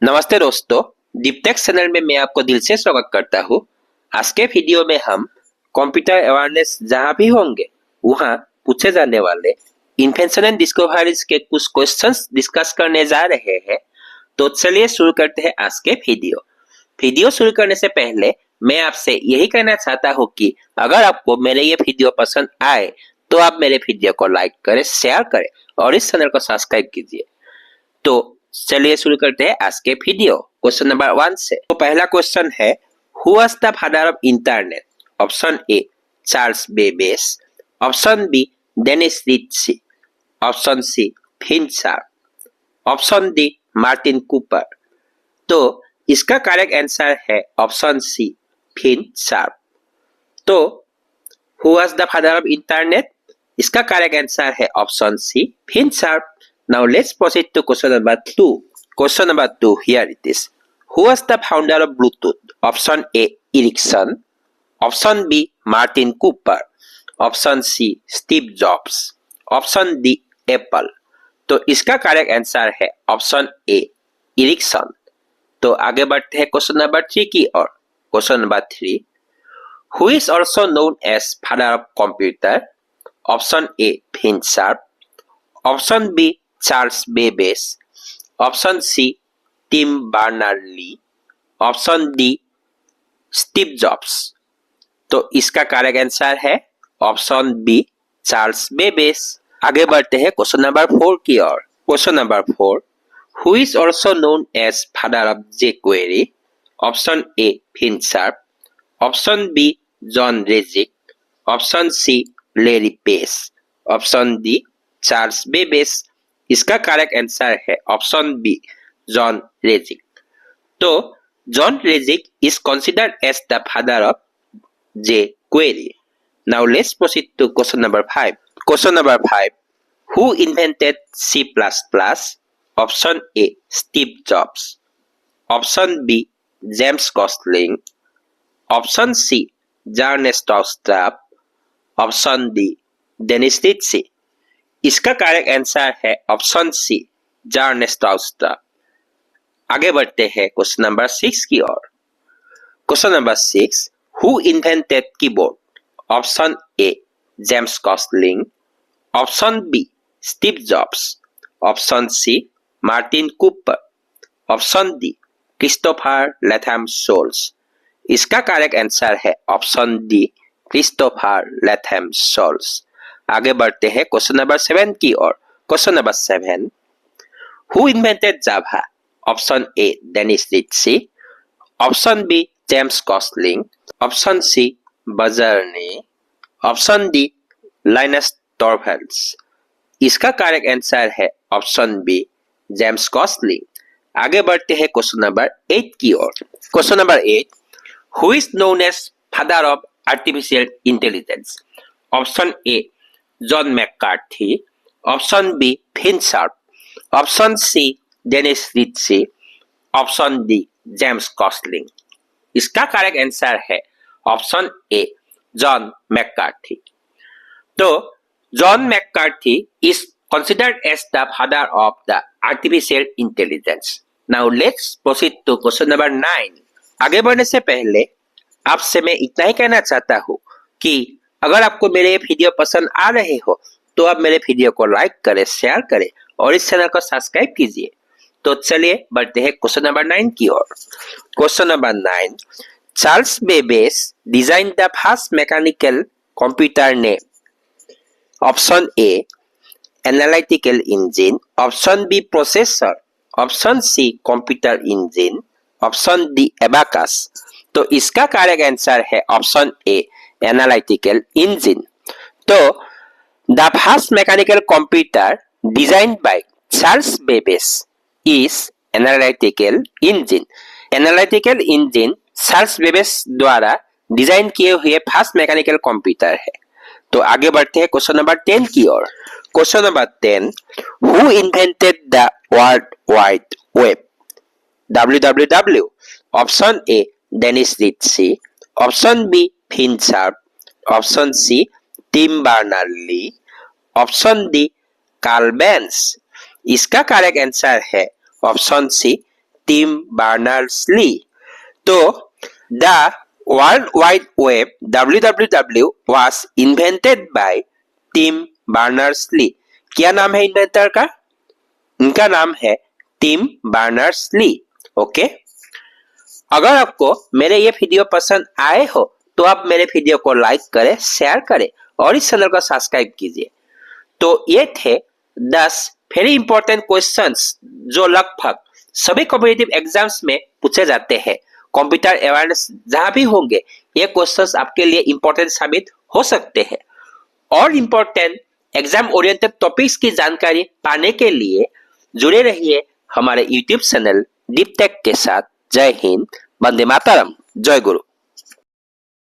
नमस्ते दोस्तों, DeepTek channel में मैं आपको दिल से स्वागत करता हूँ। आज के वीडियो में हम कंप्यूटर अवेयरनेस जहाँ भी होंगे वहाँ पूछे जाने वाले इन्वेंशन एंड डिस्कवरीज के कुछ क्वेश्चंस डिस्कस करने जा रहे हैं। तो चलिए शुरू करते हैं आज के वीडियो शुरू करने से पहले मैं आपसे यही कहना चाहता हूँ कि अगर आपको मेरे ये वीडियो पसंद आए तो आप मेरे वीडियो को लाइक करें, शेयर करें और इस चैनल को सब्सक्राइब कीजिए। तो चलिए शुरू करते हैं आज के वीडियो क्वेश्चन नंबर 1 से। तो पहला क्वेश्चन है, who was the father of internet? Option A Charles Babbage, option B Dennis Ritchie, option C फिन sharp, option D Martin Cooper. तो इसका करेक्ट आंसर है ऑप्शन सी फिन शार्प। तो who was the father of internet? इसका correct answer है option C फिन Cerf. Now let's proceed to question number 2. Question number 2, here it is. Who was the founder of Bluetooth? Option A, Ericsson. Option B, Martin Cooper. Option C, Steve Jobs. Option D, Apple. तो इसका correct answer है option A, Ericsson. तो आगे बढ़ते हैं question number 3 की ओर। Question number 3, Who is also known as father of computer? Option A, Fin Sharp. Option B, Charles Babbage, option C Tim Berners-Lee, option D Steve Jobs. तो इसका correct answer है option B Charles Babbage. आगे बढ़ते हैं question number 4 की ओर। Question number 4, who is also known as father of jQuery? Option A फिन sharp, option B John Resig, option C Larry Page, option D Charles Babbage. इसका correct answer है option B John Resig. तो John Resig is considered as the father of jQuery. Now let's proceed to question number 5. Question number 5, who invented C++? Option A, Steve Jobs. Option B, James Gosling. Option C, Jan Stroustrup. Option D, Dennis Ritchie. इसका correct answer है option C John Stroustrup. आगे बढ़ते हैं question number 6 की ओर। Question number 6, who invented keyboard? Option A James Gosling, option B Steve Jobs, option C Martin Cooper, option D Christopher Latham Sholes. इसका correct answer है option D Christopher Latham Sholes. आगे बढ़ते हैं question number 7 की ओर। Question number 7, who invented Java? Option A Dennis Ritchie, option B James Gosling, option C Bjarne, option D Linus Torvalds. इसका correct answer है option B James Gosling. आगे बढ़ते हैं क्वेश्चन नंबर 8 की ओर। Question number 8, who is known as father of artificial intelligence? Option A John McCarthy, option B Finn sharp, option C Dennis Ritchie, option D James Gosling. इसका correct answer है option A John McCarthy. तो John McCarthy is considered as the father of the artificial intelligence. Now let's proceed to question number 9. आगे बढ़ने से पहले आपसे मैं इतना ही कहना चाहता हूँ कि अगर आपको मेरे वीडियो पसंद आ रहे हो तो आप मेरे वीडियो को लाइक करें, शेयर करें और इस चैनल को सब्सक्राइब कीजिए। तो चलिए बढ़ते हैं क्वेश्चन नंबर 9 की ओर। Question number 9, Charles Babbage design the first mechanical computer name? Option A analytical engine, option B processor, option C computer engine, option D abacus. तो इसका करेक्ट आंसर है ऑप्शन ए एनालिटिकल इंजन। तो the first mechanical computer designed by Charles Babbage is analytical engine. Analytical engine Charles Babbage द्वारा design किए हुए first mechanical computer है। तो आगे बढ़ते हैं क्वेश्चन नंबर 10 की ओर। Question number 10, who invented the world wide web? www. Option A Dennis Ritchie, option B Finn sharp, option C Tim Berners-Lee, option D Karl Benz. इसका करेक्ट आंसर है option C Tim Berners-Lee. तो the world wide web WWW was invented by Tim Berners-Lee. क्या नाम है inventor का? इनका नाम है टिम बर्नर्स-ली। ओके, अगर आपको मेरे ये वीडियो पसंद आए हो तो आप मेरे वीडियो को लाइक करें, शेयर करें और इस चैनल को सब्सक्राइब कीजिए। तो ये थे 10 वेरी इंपॉर्टेंट क्वेश्चंस जो लगभग सभी कॉम्पिटिटिव एग्जाम्स में पूछे जाते हैं। कंप्यूटर अवेयरनेस जहां भी होंगे ये क्वेश्चंस आपके लिए इंपॉर्टेंट साबित हो सकते हैं। और इंपॉर्टेंट एग्जाम ओरिएंटेड टॉपिक्स की जानकारी पाने के लिए जुड़े रहिए हमारे यूट्यूब चैनल डीप टेक के साथ। जय हिंद, वंदे मातरम, जय गुरु।